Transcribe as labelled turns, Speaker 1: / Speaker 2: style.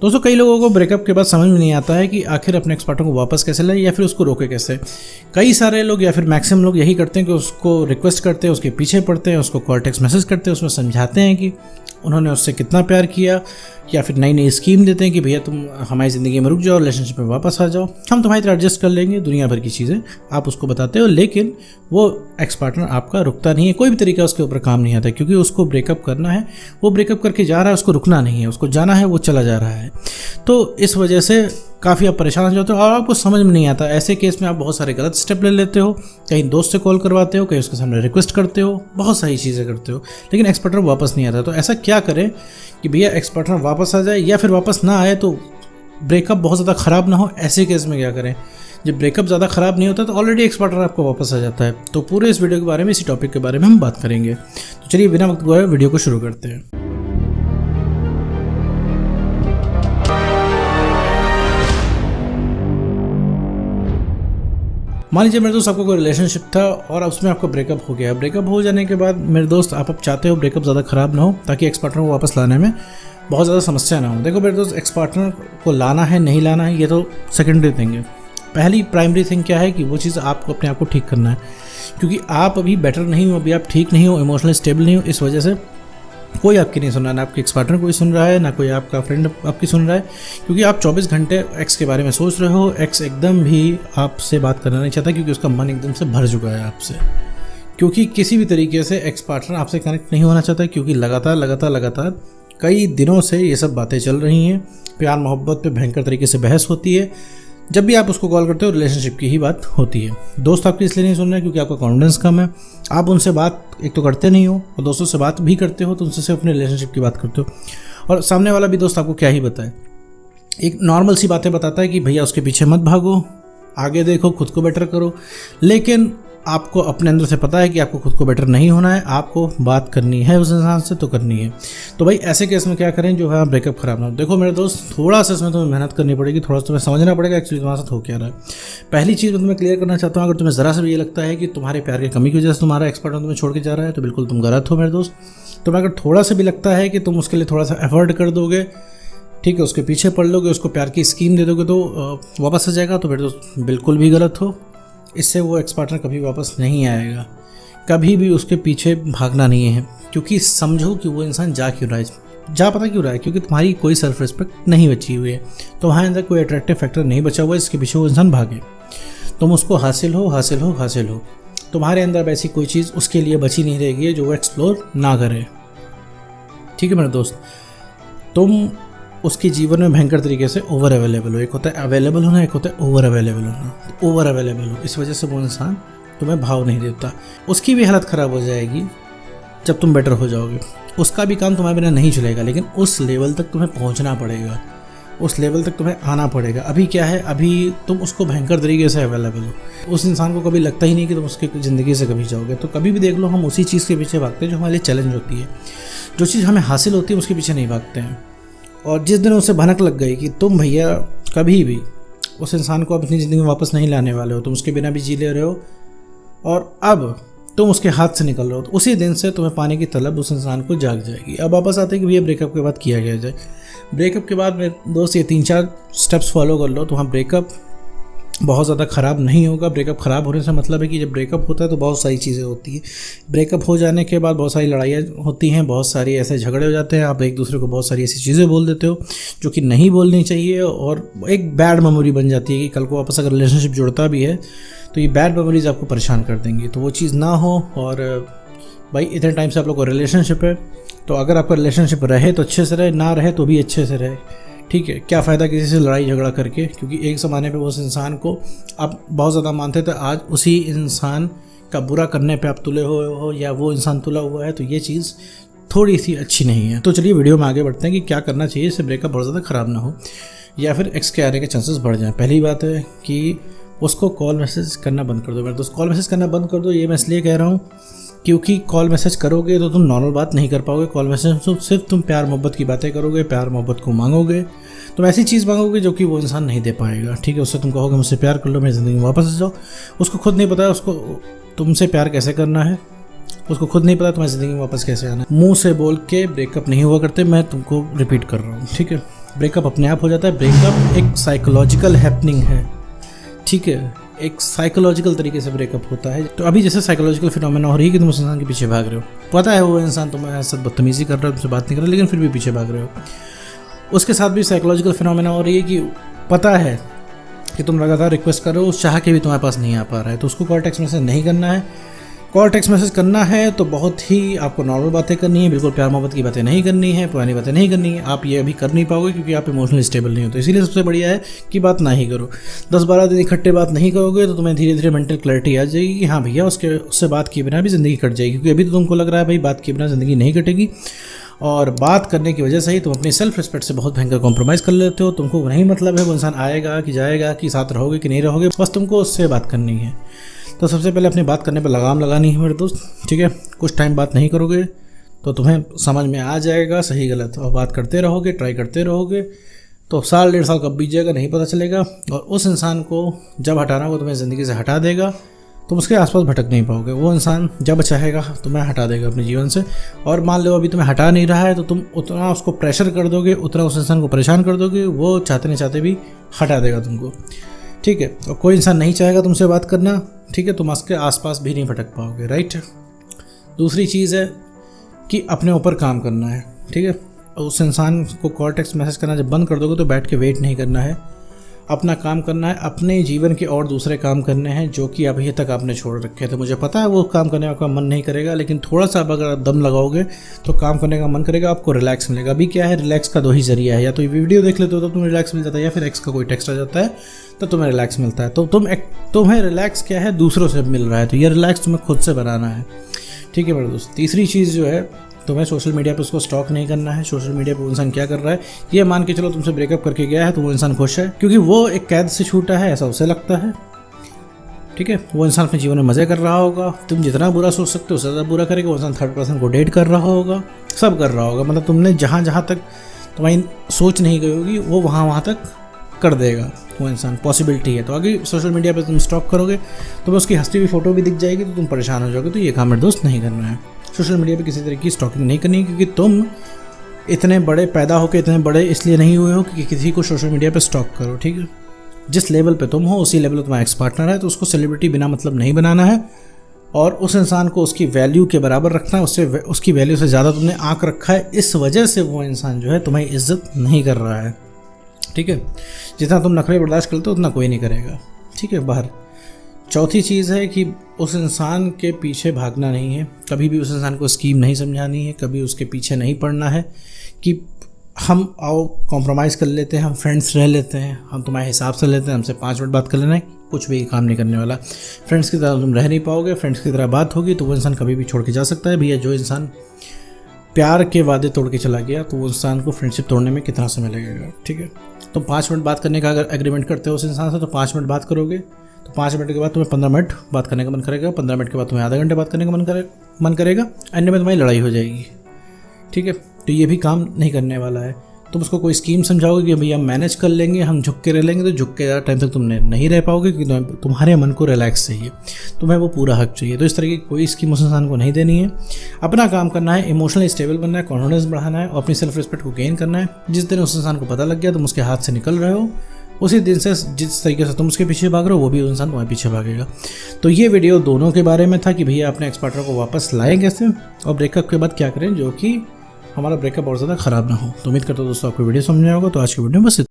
Speaker 1: दोस्तों कई लोगों को ब्रेकअप के बाद समझ में नहीं आता है कि आखिर अपने एक्स पार्टनर को वापस कैसे लाए या फिर उसको रोके कैसे। कई सारे लोग या फिर मैक्सिमम लोग यही करते हैं कि उसको रिक्वेस्ट करते हैं, उसके पीछे पड़ते हैं, उसको कॉल टेक्स्ट मैसेज करते हैं, उसमें समझाते हैं कि उन्होंने उससे कितना प्यार किया, या फिर नई नई स्कीम देते हैं कि भैया तुम हमारी ज़िंदगी में रुक जाओ, रिलेशनशिप में वापस आ जाओ, हम तुम्हारी तरह एडजस्ट कर लेंगे, दुनिया भर की चीज़ें आप उसको बताते हो। लेकिन वो एक्स पार्टनर आपका रुकता नहीं है, कोई भी तरीका उसके ऊपर काम नहीं आता, क्योंकि उसको ब्रेकअप करना है, वो ब्रेकअप करके जा रहा है, उसको रुकना नहीं है, उसको जाना है, वो चला जा रहा है। तो इस वजह से काफ़ी आप परेशान हो जाते हो और आपको समझ में नहीं आता। ऐसे केस में आप बहुत सारे गलत स्टेप ले लेते हो, कहीं दोस्त से कॉल करवाते हो, कहीं उसके सामने रिक्वेस्ट करते हो, बहुत सारी चीज़ें करते हो, लेकिन एक्स पार्टनर वापस नहीं आता। तो ऐसा क्या करें कि भैया एक्स पार्टनर वापस आ जाए, या फिर वापस ना आए तो ब्रेकअप बहुत ज़्यादा ख़राब ना हो। ऐसे केस में क्या करें? जब ब्रेकअप ज़्यादा ख़राब नहीं होता तो ऑलरेडी एक्स पार्टनर आपको वापस आ जाता है। तो पूरे इस वीडियो के बारे में, इसी टॉपिक के बारे में हम बात करेंगे। तो चलिए बिना वक्त गवाए वीडियो को शुरू करते हैं। मान लीजिए मेरे दोस्त आपका कोई रिलेशनशिप था और उसमें आपका ब्रेकअप हो गया। ब्रेकअप हो जाने के बाद मेरे दोस्त आप चाहते हो ब्रेकअप ज़्यादा ख़राब ना हो, ताकि एक्स पार्टनर को वापस लाने में बहुत ज़्यादा समस्या ना हो। देखो मेरे दोस्त, एक्स पार्टनर को लाना है नहीं लाना है ये तो सेकेंडरी थिंग है। पहली प्राइमरी थिंग क्या है कि वो चीज़ आपको अपने आप को ठीक करना है, क्योंकि आप अभी बेटर नहीं हो, अभी आप ठीक नहीं हो, इमोशनली स्टेबल नहीं हो। इस वजह से कोई आपकी नहीं सुन रहा, ना आपके एक्स पार्टनर कोई सुन रहा है, ना कोई आपका फ्रेंड आपकी सुन रहा है, क्योंकि आप 24 घंटे एक्स के बारे में सोच रहे हो। एक्स एकदम भी आपसे बात करना नहीं चाहता, क्योंकि उसका मन एकदम से भर चुका है आपसे, क्योंकि किसी भी तरीके से एक्स पार्टनर आपसे कनेक्ट नहीं होना चाहता, क्योंकि लगातार कई दिनों से ये सब बातें चल रही हैं। प्यार मोहब्बत पे भयंकर तरीके से बहस होती है। जब भी आप उसको कॉल करते हो रिलेशनशिप की ही बात होती है। दोस्त आपकी इसलिए नहीं सुन रहे क्योंकि आपका कॉन्फिडेंस कम है, आप उनसे बात एक तो करते नहीं हो, और दोस्तों से बात भी करते हो तो उनसे सिर्फ अपने रिलेशनशिप की बात करते हो। और सामने वाला भी दोस्त आपको क्या ही बताए, एक नॉर्मल सी बातें बताता है कि भैया उसके पीछे मत भागो, आगे देखो, खुद को बेटर करो। लेकिन आपको अपने अंदर से पता है कि आपको खुद को बेटर नहीं होना है, आपको बात करनी है उस इंसान से तो करनी है। तो भाई ऐसे केस में क्या करें जो है ब्रेकअप खराब ना हो। देखो मेरे दोस्त, थोड़ा सा इसमें तुम्हें मेहनत करनी पड़ेगी, थोड़ा सा तुम्हें समझना पड़ेगा एक्चुअली तुम्हारे साथ हो क्या रहा है। पहली चीज़ मैं तुम्हें क्लियर करना चाहता हूँ, अगर तुम्हें ज़रा से भी ये लगता है कि तुम्हारे प्यार की कमी की वजह से तुम्हारा एक्स पार्टनर तुम्हें छोड़ के जा रहा है, तो बिल्कुल तुम गलत हो मेरे दोस्त। तुम्हें अगर थोड़ा सा भी लगता है कि तुम उसके लिए थोड़ा सा एफर्ट कर दोगे, ठीक है, उसके पीछे पड़ लोगे, उसको प्यार की स्कीम दे दोगे तो वापस आ जाएगा, तो मेरे दोस्त बिल्कुल भी गलत हो। इससे वो एक्स पार्टनर कभी वापस नहीं आएगा। कभी भी उसके पीछे भागना नहीं है, क्योंकि समझो कि वो इंसान जा क्यों रहा है, जा पता क्यों रहा है, क्योंकि तुम्हारी कोई सेल्फ रिस्पेक्ट नहीं बची हुई है, तुम्हारे अंदर कोई अट्रैक्टिव फैक्टर नहीं बचा हुआ है इसके पीछे वो इंसान भागे। तुम उसको हासिल हो, तुम्हारे अंदर अब ऐसी कोई चीज़ उसके लिए बची नहीं रहेगी जो वो एक्सप्लोर ना करे। ठीक है मेरे दोस्त, तुम उसके जीवन में भयंकर तरीके से ओवर अवेलेबल हो। एक होता है अवेलेबल होना, एक होता है ओवर अवेलेबल होना। ओवर अवेलेबल हो, इस वजह से वो इंसान तुम्हें भाव नहीं देता। उसकी भी हालत ख़राब हो जाएगी जब तुम बेटर हो जाओगे, उसका भी काम तुम्हारे बिना नहीं चलेगा, लेकिन उस लेवल तक तुम्हें पहुंचना पड़ेगा, उस लेवल तक तुम्हें आना पड़ेगा। अभी क्या है, अभी तुम उसको भयंकर तरीके से अवेलेबल हो, उस इंसान को कभी लगता ही नहीं कि तुम उसकी ज़िंदगी से कभी जाओगे। तो कभी भी देख लो, हम उसी चीज़ के पीछे भागते हैं जो हमारे लिए चैलेंज होती है, जो चीज़ हमें हासिल होती है उसके पीछे नहीं भागते हैं। और जिस दिन उसे भनक लग गई कि तुम भैया कभी भी उस इंसान को अपनी ज़िंदगी में वापस नहीं लाने वाले हो, तुम उसके बिना भी जी ले रहे हो और अब तुम उसके हाथ से निकल रहे हो, तो उसी दिन से तुम्हें पाने की तलब उस इंसान को जाग जाएगी। अब वापस आते हैं कि भैया ब्रेकअप के बाद किया गया जाए। ब्रेकअप के बाद मेरे दोस्त ये 3-4 स्टेप्स फॉलो कर लो तो वहाँ ब्रेकअप बहुत ज़्यादा ख़राब नहीं होगा। ब्रेकअप ख़राब होने से मतलब है कि जब ब्रेकअप होता है तो बहुत सारी चीज़ें होती हैं। ब्रेकअप हो जाने के बाद बहुत सारी लड़ाइयाँ होती हैं, बहुत सारी ऐसे झगड़े हो जाते हैं, आप एक दूसरे को बहुत सारी ऐसी चीज़ें बोल देते हो जो कि नहीं बोलनी चाहिए, और एक बैड मेमोरी बन जाती है कि कल को वापस अगर रिलेशनशिप जुड़ता भी है तो ये बैड मेमोरीज आपको परेशान कर देंगी। तो वो चीज़ ना हो। और भाई इतने टाइम से आप लोग का रिलेशनशिप है, तो अगर आपका रिलेशनशिप रहे तो अच्छे से रहे, ना रहे तो भी अच्छे से रहे। ठीक है, क्या फ़ायदा किसी से लड़ाई झगड़ा करके, क्योंकि एक ज़माने पे उस इंसान को आप बहुत ज़्यादा मानते थे, आज उसी इंसान का बुरा करने पे आप तुले हुए हो या वो इंसान तुला हुआ है, तो ये चीज़ थोड़ी सी अच्छी नहीं है। तो चलिए वीडियो में आगे बढ़ते हैं कि क्या करना चाहिए इससे ब्रेकअप बहुत ज़्यादा ख़राब ना हो या फिर एक्स के आने के चांसेस बढ़ जाएँ। पहली बात है कि उसको कॉल मैसेज करना बंद कर दो मेरे दोस्त। कॉल मैसेज करना बंद कर दो, ये मैं इसलिए कह रहा हूँ क्योंकि कॉल मैसेज करोगे तो तुम नॉर्मल बात नहीं कर पाओगे। कॉल मैसेज तो सिर्फ तुम प्यार मोहब्बत की बातें करोगे, प्यार मोहब्बत को मांगोगे, तुम ऐसी चीज़ मांगोगे जो कि वो इंसान नहीं दे पाएगा। ठीक है, उससे तुम कहोगे मुझसे प्यार कर लो, मेरी ज़िंदगी में वापस आ जाओ। उसको खुद नहीं पता उसको तुमसे प्यार कैसे करना है, उसको खुद नहीं पता तुम्हारी ज़िंदगी में वापस कैसे आना है। मुंह से बोल के ब्रेकअप नहीं हुआ करते, मैं तुमको रिपीट कर रहा हूँ। ठीक है, ब्रेकअप अपने आप हो जाता है। ब्रेकअप एक साइकोलॉजिकल हैपनिंग है, ठीक है, एक साइकोलॉजिकल तरीके से ब्रेकअप होता है। तो अभी जैसे साइकोलॉजिकल फिनोमेना हो रही है कि तुम उस इंसान के पीछे भाग रहे हो, पता है वो इंसान तुम्हारे साथ बदतमीजी कर रहा है, तुमसे बात नहीं कर रहा, लेकिन फिर भी पीछे भाग रहे हो। उसके साथ भी साइकोलॉजिकल फिनोमेना हो रही है कि पता है कि तुम लगातार रिक्वेस्ट कर रहे हो, उस चाह के भी तुम्हारे पास नहीं आ पा रहा है, तो उसको कॉल टेक्स्ट मैसेज नहीं करना है। कॉल टेक्स्ट मैसेज करना है तो बहुत ही आपको नॉर्मल बातें करनी है, बिल्कुल प्यार मोहब्बत की बातें नहीं करनी है, पुरानी बातें नहीं करनी है। आप ये अभी कर नहीं पाओगे क्योंकि आप इमोशनली स्टेबल नहीं हो। तो इसीलिए सबसे बढ़िया है कि बात ना ही करो। 10-12 दिन इकट्ठे बात नहीं करोगे तो तुम्हें धीरे धीरे मेंटल क्लैरिटी आ जाएगी कि हाँ भैया उससे बात किए बिना भी ज़िंदगी कट जाएगी। क्योंकि अभी तो तुमको लग रहा है भाई बात किए बिना ज़िंदगी नहीं कटेगी, और बात करने की वजह से ही तुम अपनी सेल्फ रिस्पेक्ट से बहुत भयंकर कॉम्प्रोमाइज़ कर लेते हो। तुमको नहीं मतलब है वो इंसान आएगा कि जाएगा, कि साथ रहोगे कि नहीं रहोगे, बस तुमको उससे बात करनी है। तो सबसे पहले अपनी बात करने पर लगाम लगानी है मेरे दोस्त, ठीक है। कुछ टाइम बात नहीं करोगे तो तुम्हें समझ में आ जाएगा सही गलत, और बात करते रहोगे, ट्राई करते रहोगे तो 1-1.5 साल कब बीत जाएगा नहीं पता चलेगा। और उस इंसान को जब हटाना हो तुम्हें ज़िंदगी से हटा देगा, तुम उसके आसपास भटक नहीं पाओगे। वो इंसान जब चाहेगा तुम्हें हटा देगा अपने जीवन से। और मान लो अभी तुम्हें हटा नहीं रहा है तो तुम उतना उसको प्रेशर कर दोगे, उतना उस इंसान को परेशान कर दोगे, वो चाहते नहीं चाहते भी हटा देगा तुमको, ठीक है। और कोई इंसान नहीं चाहेगा तुमसे बात करना, ठीक है, तुम उसके आसपास भी नहीं भटक पाओगे, राइट। दूसरी चीज़ है कि अपने ऊपर काम करना है, ठीक है। उस इंसान को कॉल टेक्स्ट मैसेज करना जब बंद कर दोगे तो बैठ के वेट नहीं करना है, अपना काम करना है। अपने जीवन के और दूसरे काम करने हैं जो कि अभी तक आपने छोड़ रखे थे। मुझे पता है वो काम करने का आपका मन नहीं करेगा, लेकिन थोड़ा सा अगर आप दम लगाओगे तो काम करने का मन करेगा, आपको रिलैक्स मिलेगा। अभी क्या है, रिलैक्स का 2 ही जरिया है, या तो ये वीडियो देख लेते हो तो तुम्हें रिलैक्स मिल जाता है, या फिर एक्स का कोई टेक्स्ट आ जाता है तो तुम्हें रिलैक्स मिलता है। तो तुम्हें रिलैक्स क्या है, दूसरों से मिल रहा है, तो ये रिलैक्स तुम्हें खुद से बनाना है, ठीक है मेरे दोस्त। तीसरी चीज़ जो है, तुम्हें सोशल मीडिया पे उसको स्टॉक नहीं करना है। सोशल मीडिया पे वो इंसान क्या कर रहा है ये मान के चलो तुमसे ब्रेकअप करके गया है तो वो इंसान खुश है, क्योंकि वो एक कैद से छूटा है, ऐसा उसे लगता है, ठीक है। वो इंसान अपने जीवन में मज़े कर रहा होगा, तुम जितना बुरा सोच सकते हो उससे ज़्यादा बुरा करेगा। वो इंसान 3rd पर्सन को डेट कर रहा होगा, सब कर रहा होगा, मतलब तुमने जहाँ तक तुम्हारी सोच नहीं गई होगी वो वहाँ तक कर देगा वो इंसान, पॉसिबिलिटी है। तो आगे सोशल मीडिया पे तुम स्टॉक करोगे, तुम्हें उसकी हंसती हुई फोटो भी दिख जाएगी तो तुम परेशान हो जाओगे। तो ये काम मेरे दोस्त नहीं करना है, सोशल मीडिया पे किसी तरह की स्टॉकिंग नहीं करनी है, क्योंकि तुम इतने बड़े पैदा होकर इतने बड़े इसलिए नहीं हुए हो कि किसी को सोशल मीडिया पे स्टॉक करो, ठीक है। जिस लेवल पे तुम हो उसी लेवल पे तुम्हारा एक्स पार्टनर है, तो उसको सेलिब्रिटी बिना मतलब नहीं बनाना है, और उस इंसान को उसकी वैल्यू के बराबर रखना है। उससे उसकी वैल्यू से ज़्यादा तुमने आँख रखा है, इस वजह से वो इंसान जो है तुम्हारी इज्जत नहीं कर रहा है, ठीक है। जितना तुम नखरे बर्दाश्त करते हो उतना कोई नहीं करेगा, ठीक है, बाहर। चौथी चीज़ है कि उस इंसान के पीछे भागना नहीं है, कभी भी उस इंसान को स्कीम नहीं समझानी है, कभी उसके पीछे नहीं पड़ना है कि हम आओ कॉम्प्रोमाइज़ कर लेते हैं, हम फ्रेंड्स रह लेते हैं, हम तुम्हारे हिसाब से लेते हैं, हमसे 5 मिनट बात कर लेना है, कुछ भी काम नहीं करने वाला। फ्रेंड्स की तरह तुम रह नहीं पाओगे, फ्रेंड्स की तरह बात होगी तो वो इंसान कभी भी छोड़ के जा सकता है। भैया जो इंसान प्यार के वादे तोड़ के चला गया तो वो इंसान को फ्रेंडशिप तोड़ने में कितना समय लगेगा, ठीक है। तुम 5 मिनट बात करने का अगर एग्रीमेंट करते हो उस इंसान से तो 5 मिनट बात करोगे, तो 5 मिनट के बाद तुम्हें 15 मिनट बात करने का मन करेगा, 15 मिनट के बाद तुम्हें आधा घंटे बात करने का मन करेगा, एंड में तुम्हारी लड़ाई हो जाएगी, ठीक है। तो ये भी काम नहीं करने वाला है। तुम उसको कोई स्कीम समझाओगे कि भैया मैनेज कर लेंगे, हम झुक के रह लेंगे, तो झुक के ज़्यादा टाइम तक तुमने नहीं रह पाओगे, क्योंकि तुम्हारे मन को रिलैक्स चाहिए, तुम्हें वो पूरा हक चाहिए। तो इस तरह की कोई स्कीम उस इंसान को नहीं देनी है। अपना काम करना है, इमोशनली स्टेबल बनना है, कॉन्फिडेंस बढ़ाना है और अपनी सेल्फ रिस्पेक्ट को गेन करना है। जिस दिन उस इंसान को पता लग गया तुम उसके हाथ से निकल रहे हो, उसी दिन से जिस तरीके से तुम उसके पीछे भाग रहे हो वो भी इंसान तुम्हारे पीछे भागेगा। तो ये वीडियो दोनों के बारे में था कि भैया अपने एक्स पार्टनर को वापस लाएं कैसे, और ब्रेकअप के बाद क्या करें जो कि हमारा ब्रेकअप और ज़्यादा ख़राब ना हो। तो उम्मीद करता हूँ दोस्तों आपको वीडियो समझ में आएगा। तो आज की वीडियो में बस